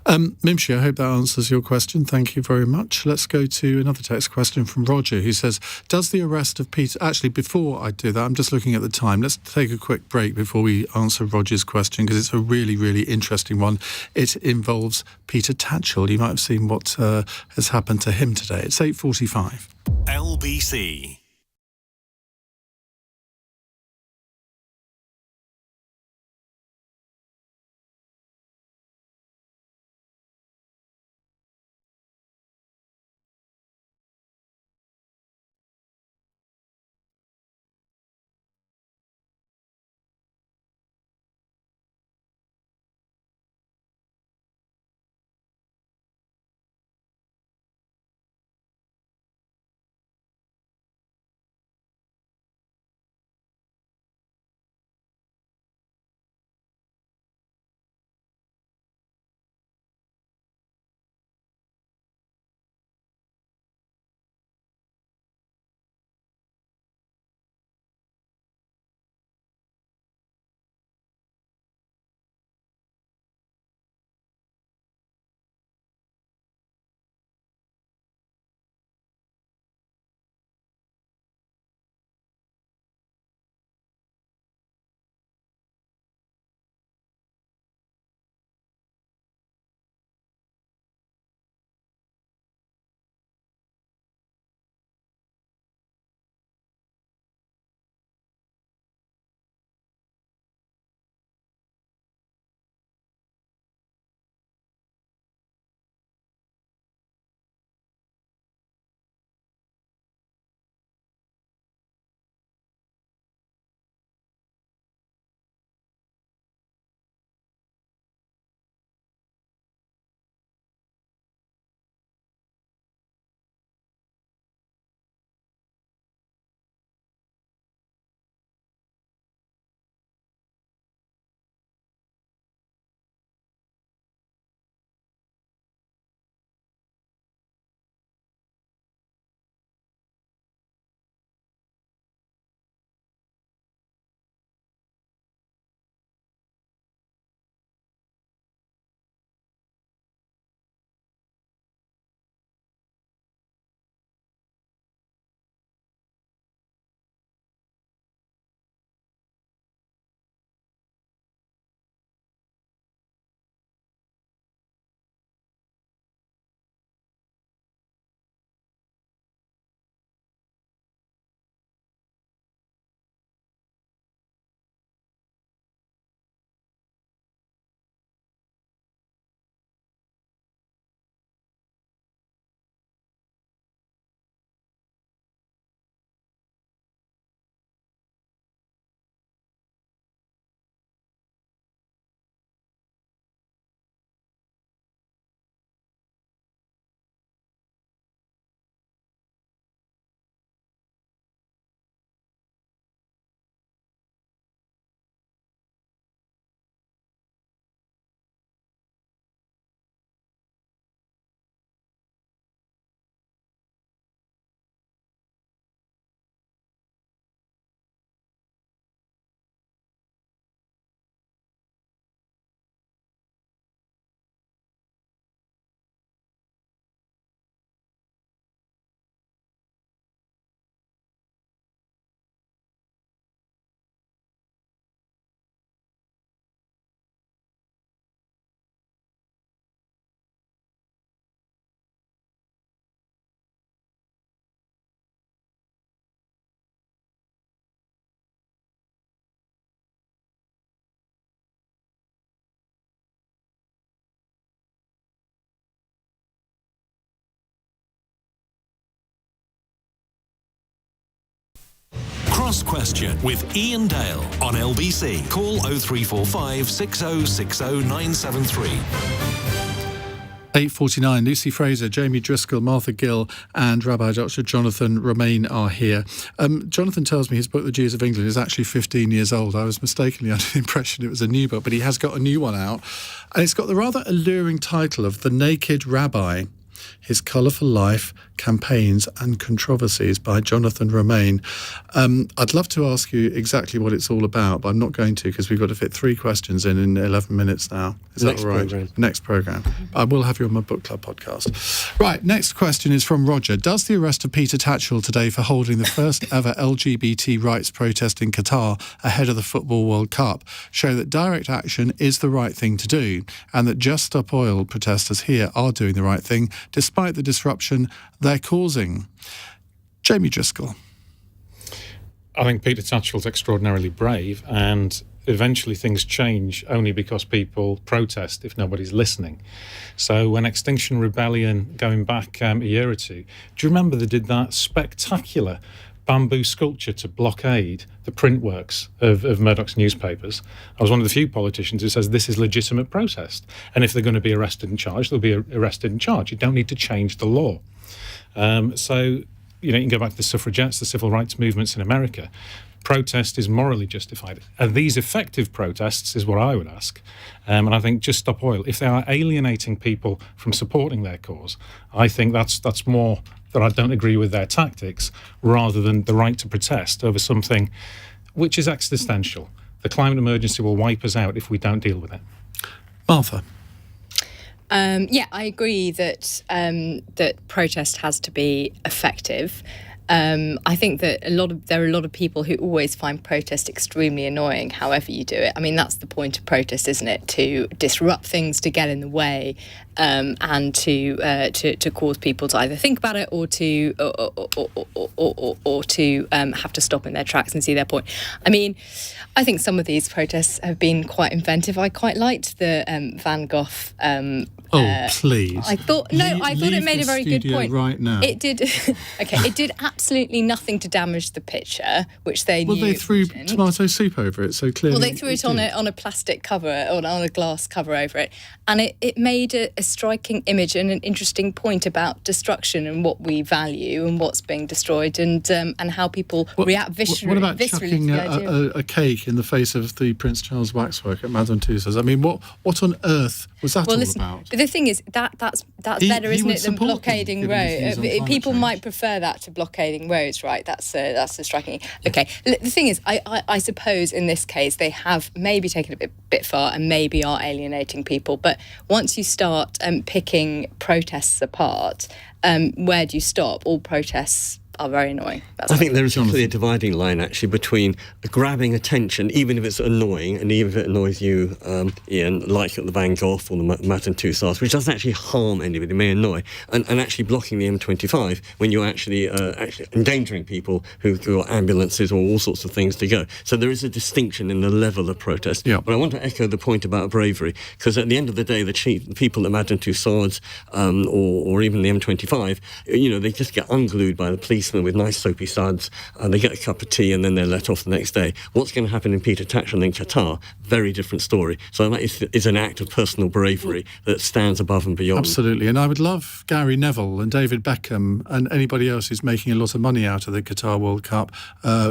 Mimshi, I hope that answers your question. Thank you very much. Let's go to another text question from Roger, who says, does the arrest of Peter... Actually, before I do that, I'm just looking at the time. Let's take a quick break before we answer Roger's question, because it's a really, really interesting one. It involves Peter Tatchell. You might have seen what has happened to him today. It's 8:45. LBC. Cross Question with Iain Dale on LBC. Call 0345 6060 973. 8:49. Lucy Frazer, Jamie Driscoll, Martha Gill and Rabbi Dr. Jonathan Romain are here. Jonathan tells me his book, The Jews of England, is actually 15 years old. I was mistakenly under the impression it was a new book, but he has got a new one out. And it's got the rather alluring title of The Naked Rabbi, His Colourful Life, Campaigns and Controversies by Jonathan Romain. I'd love to ask you exactly what it's all about, but I'm not going to because we've got to fit 3 questions in 11 minutes now. Is that all right? Next programme. I will have you on my book club podcast. Right, next question is from Roger. Does the arrest of Peter Tatchell today for holding the first ever LGBT rights protest in Qatar ahead of the Football World Cup show that direct action is the right thing to do and that Just Stop Oil protesters here are doing the right thing despite the disruption they're causing? Jamie Driscoll. I think Peter Tatchell's extraordinarily brave, and eventually things change only because people protest if nobody's listening. So when Extinction Rebellion, going back a year or two, do you remember they did that spectacular bamboo sculpture to blockade the print works of Murdoch's newspapers? I was one of the few politicians who says this is legitimate protest, and if they're going to be arrested and charged, they'll be arrested and charged. You don't need to change the law. So, you can go back to the suffragettes, the civil rights movements in America. Protest is morally justified. Are these effective protests is what I would ask. And I think Just Stop Oil, if they are alienating people from supporting their cause, I think that's more that I don't agree with their tactics rather than the right to protest over something which is existential. The climate emergency will wipe us out if we don't deal with it. Martha. I agree that that protest has to be effective. I think that there are a lot of people who always find protest extremely annoying, however you do it. I mean, that's the point of protest, isn't it? To disrupt things, to get in the way, and to cause people to either think about it or to have to stop in their tracks and see their point. I mean, I think some of these protests have been quite inventive. I quite liked the Van Gogh. Please! I thought it made a very good point. Right now, it did. Okay, it did absolutely nothing to damage the picture, which they knew. Well, they threw tomato soup over it, so clearly. Well, they threw it on a plastic cover or on a glass cover over it, and it made a striking image and an interesting point about destruction and what we value and what's being destroyed and how people react viscerally. What about chucking a cake in the face of the Prince Charles waxwork at Madame Tussauds? I mean, what on earth was that all about? But the thing is, that's better, isn't it, than blockading roads? People might prefer that to blockading roads, right? That's a striking. Okay, the thing is, I suppose in this case they have maybe taken it a bit far and maybe are alienating people. But once you start picking protests apart, where do you stop? All protests are very annoying. I think there is a clear dividing line, actually, between grabbing attention, even if it's annoying, and even if it annoys you, Ian, like at the Van Gogh or the Madame Tussauds, which doesn't actually harm anybody, it may annoy, and actually blocking the M25 when you're actually endangering people who've got ambulances or all sorts of things to go. So there is a distinction in the level of protest. Yeah. But I want to echo the point about bravery, because at the end of the day, the people at Madame Tussauds or even the M25, they just get unglued by the police with nice soapy suds, they get a cup of tea and then they're let off the next day. What's going to happen in Peter Tatchell in Qatar? Very different story. So that is an act of personal bravery that stands above and beyond. Absolutely. And I would love Gary Neville and David Beckham and anybody else who's making a lot of money out of the Qatar World Cup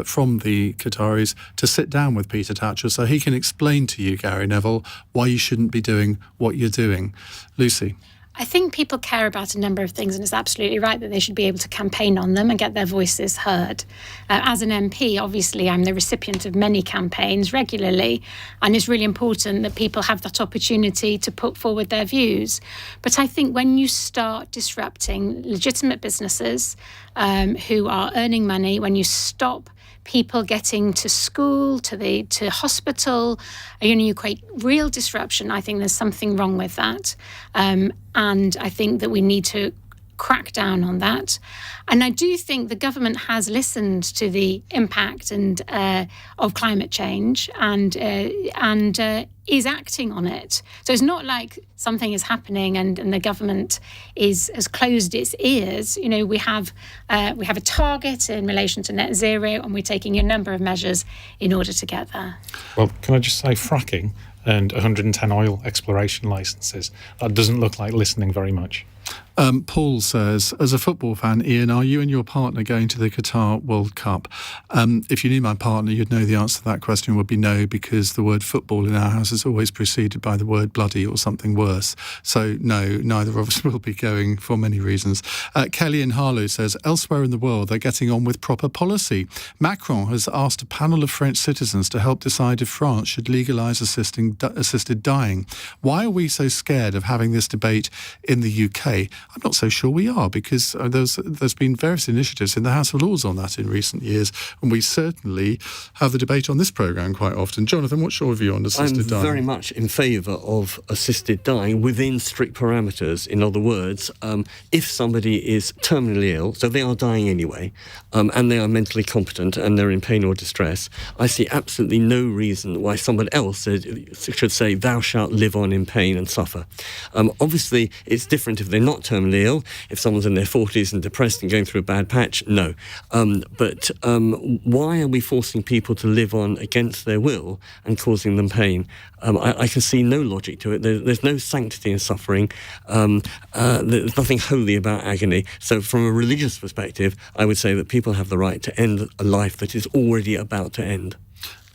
from the Qataris to sit down with Peter Tatchell so he can explain to you, Gary Neville, why you shouldn't be doing what you're doing. Lucy. I think people care about a number of things, and it's absolutely right that they should be able to campaign on them and get their voices heard. As an MP, obviously, I'm the recipient of many campaigns regularly, and it's really important that people have that opportunity to put forward their views. But I think when you start disrupting legitimate businesses who are earning money, when you stop people getting to school, to hospital, you create real disruption. I think there's something wrong with that. And I think that we need to crack down on that. And I do think the government has listened to the impact of climate change and is acting on it. So it's not like something is happening and the government has closed its ears. You know, we have a target in relation to net zero, and we're taking a number of measures in order to get there. Well, can I just say fracking and 110 oil exploration licences, that doesn't look like listening very much. Paul says, as a football fan, Iain, are you and your partner going to the Qatar World Cup? If you knew my partner, you'd know the answer to that question would be no, because the word football in our house is always preceded by the word bloody or something worse. So no, neither of us will be going for many reasons. Kelly in Harlow says, elsewhere in the world, they're getting on with proper policy. Macron has asked a panel of French citizens to help decide if France should legalise assisted dying. Why are we so scared of having this debate in the UK? I'm not so sure we are, because there's been various initiatives in the House of Lords on that in recent years, and we certainly have the debate on this programme quite often. Jonathan, what's your view on assisted dying? I'm very much in favour of assisted dying within strict parameters. In other words, if somebody is terminally ill, so they are dying anyway, and they are mentally competent and they're in pain or distress, I see absolutely no reason why somebody else should say, thou shalt live on in pain and suffer. Obviously, it's different if they're not terminally ill. If someone's in their 40s and depressed and going through a bad patch, no. But why are we forcing people to live on against their will and causing them pain? I can see no logic to it. There's no sanctity in suffering. There's nothing holy about agony. So from a religious perspective, I would say that people have the right to end a life that is already about to end.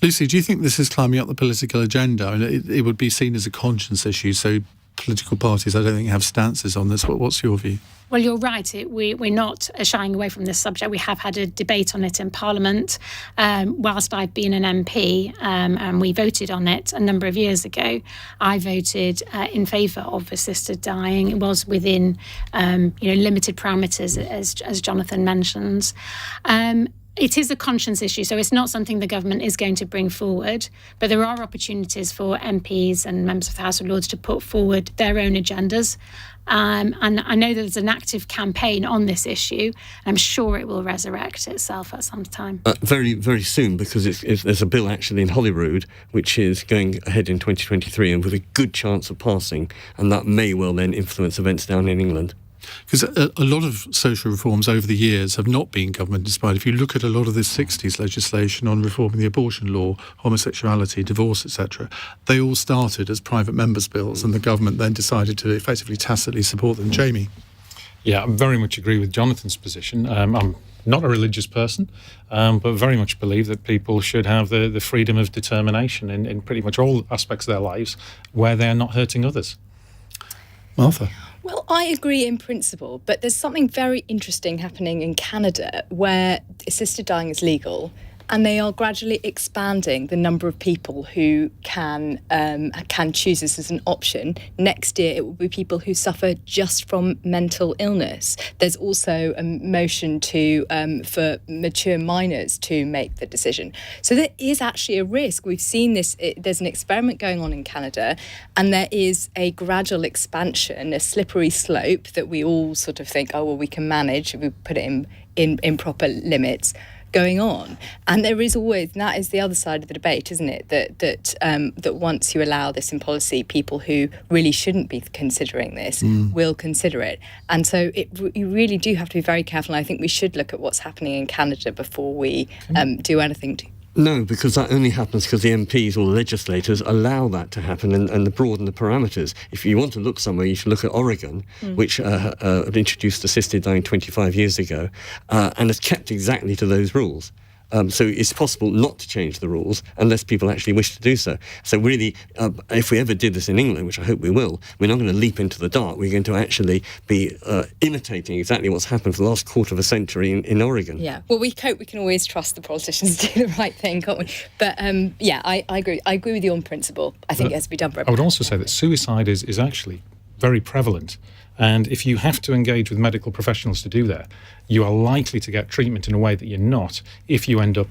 Lucy, do you think this is climbing up the political agenda? I mean, it would be seen as a conscience issue, so political parties, I don't think, have stances on this. What's your view? Well, you're right. We're not shying away from this subject. We have had a debate on it in Parliament whilst I've been an MP, and we voted on it a number of years ago. I voted in favour of assisted dying. It was within limited parameters, as Jonathan mentions. It is a conscience issue, so it's not something the government is going to bring forward, but there are opportunities for MPs and members of the House of Lords to put forward their own agendas. And I know there's an active campaign on this issue. I'm sure it will resurrect itself at some time. Very, very soon, because there's a bill actually in Holyrood which is going ahead in 2023 and with a good chance of passing, and that may well then influence events down in England. Because a lot of social reforms over the years have not been government-inspired. If you look at a lot of the 60s legislation on reforming the abortion law, homosexuality, divorce, etc., they all started as private members' bills, and the government then decided to effectively tacitly support them. Jamie? Yeah, I very much agree with Jonathan's position. I'm not a religious person, but very much believe that people should have the freedom of determination in pretty much all aspects of their lives where they're not hurting others. Martha? Well, I agree in principle, but there's something very interesting happening in Canada where assisted dying is legal, and they are gradually expanding the number of people who can choose this as an option. Next year, it will be people who suffer just from mental illness. There's also a motion for mature minors to make the decision. So there is actually a risk. We've seen this. There's an experiment going on in Canada, and there is a gradual expansion, a slippery slope that we all sort of think, oh, well, we can manage if we put it in proper limits, going on. And there is always, and that is the other side of the debate, isn't it, that once you allow this in policy, people who really shouldn't be considering this will consider it. And so you really do have to be very careful, and I think we should look at what's happening in Canada before we do anything to. No, because that only happens because the MPs or the legislators allow that to happen and broaden the parameters. If you want to look somewhere, you should look at Oregon, which introduced assisted dying 25 years ago and has kept exactly to those rules. So it's possible not to change the rules unless people actually wish to do so. So really, if we ever did this in England, which I hope we will, we're not going to leap into the dark. We're going to actually be imitating exactly what's happened for the last quarter of a century in Oregon. Yeah, well, we hope we can always trust the politicians to do the right thing, can't we? But I agree. I agree with you on principle. I think it has to be done for everyone. I would also say that suicide is actually very prevalent. And if you have to engage with medical professionals to do that, you are likely to get treatment in a way that you're not if you end up,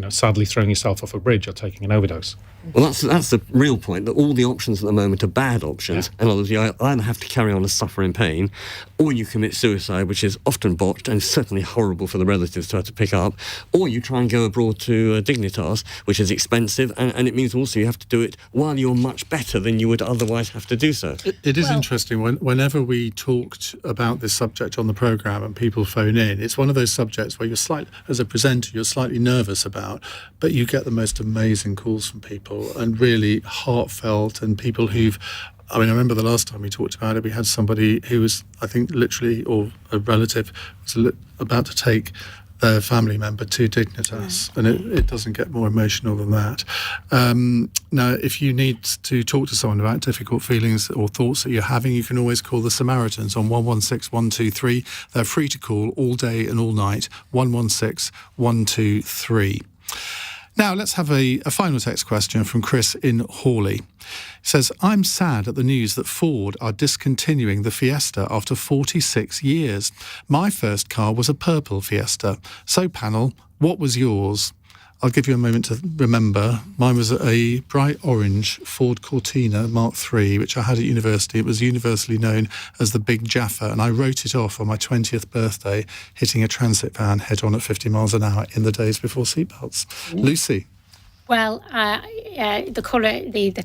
sadly throwing yourself off a bridge or taking an overdose. Well, that's the real point, that all the options at the moment are bad options. In other words, you either have to carry on and suffer in pain, or you commit suicide, which is often botched and certainly horrible for the relatives to have to pick up, or you try and go abroad to Dignitas, which is expensive, and it means also you have to do it while you're much better than you would otherwise have to do so. It is interesting. Whenever we talked about this subject on the programme and people phone in, it's one of those subjects where as a presenter, you're slightly nervous about, but you get the most amazing calls from people, and really heartfelt, and people I remember the last time we talked about it, we had somebody who was, I think, literally, or a relative, was about to take their family member to Dignitas, and it doesn't get more emotional than that. Now, if you need to talk to someone about difficult feelings or thoughts that you're having, you can always call the Samaritans on 116 123. They're free to call all day and all night, 116 123. Now, let's have a final text question from Chris in Hawley. He says, I'm sad at the news that Ford are discontinuing the Fiesta after 46 years. My first car was a purple Fiesta. So, panel, what was yours? I'll give you a moment to remember. Mine was a bright orange Ford Cortina Mark III, which I had at university. It was universally known as the Big Jaffa, and I wrote it off on my 20th birthday, hitting a transit van head-on at 50 miles an hour in the days before seatbelts. Lucy? Well, the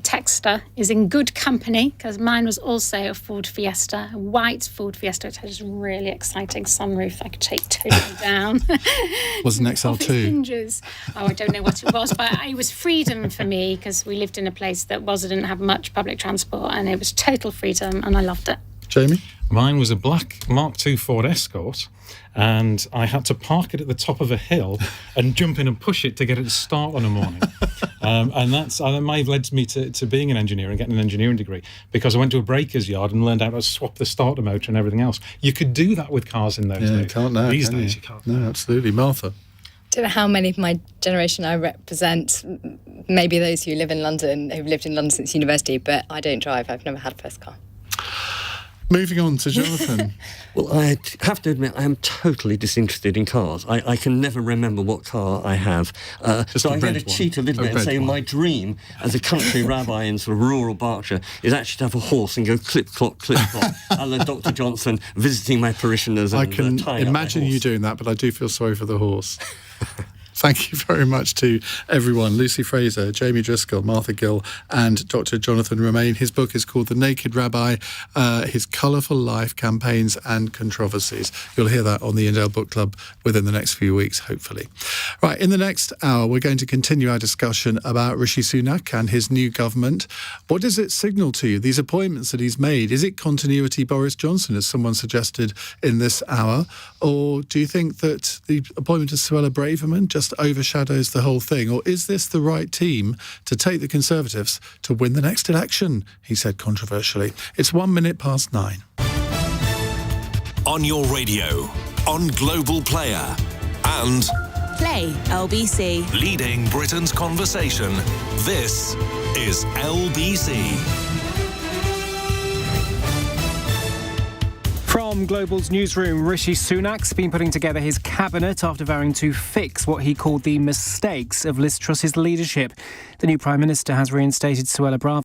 texter is in good company, because mine was also a Ford Fiesta, a white Ford Fiesta. It had this really exciting sunroof I could take totally down. Was an XL2? Hinges. Oh, I don't know what it was, but it was freedom for me, because we lived in a place that didn't have much public transport, and it was total freedom, and I loved it. Jamie? Mine was a black Mark II Ford Escort, and I had to park it at the top of a hill and jump in and push it to get it to start on a morning. And that may have led me to being an engineer and getting an engineering degree, because I went to a breaker's yard and learned how to swap the starter motor and everything else. You could do that with cars in those days. You can't now. These days you can't. No, absolutely. Martha? I don't know how many of my generation I represent, maybe those who live in London, who've lived in London since university, but I don't drive. I've never had a first car. Moving on to Jonathan. Well, I have to admit, I am totally disinterested in cars. I can never remember what car I have. So I'm going to cheat a little bit and say my dream as a country rabbi in sort of rural Berkshire is actually to have a horse and go clip-clop, clip-clop, a la Dr. Johnson, visiting my parishioners. I can imagine you doing that, but I do feel sorry for the horse. Thank you very much to everyone. Lucy Frazer, Jamie Driscoll, Martha Gill and Dr. Jonathan Romain. His book is called The Naked Rabbi, His Colourful Life, Campaigns and Controversies. You'll hear that on the Iain Dale Book Club within the next few weeks, hopefully. Right, in the next hour, we're going to continue our discussion about Rishi Sunak and his new government. What does it signal to you, these appointments that he's made? Is it continuity Boris Johnson, as someone suggested in this hour? Or do you think that the appointment of Suella Braverman just overshadows the whole thing? Or is this the right team to take the Conservatives to win the next election? He said controversially. It's 9:01. On your radio, on Global Player, and Play LBC. leading Britain's conversation. This is LBC. From Global's newsroom, Rishi Sunak's been putting together his cabinet after vowing to fix what he called the mistakes of Liz Truss's leadership. The new Prime Minister has reinstated Suella Braverman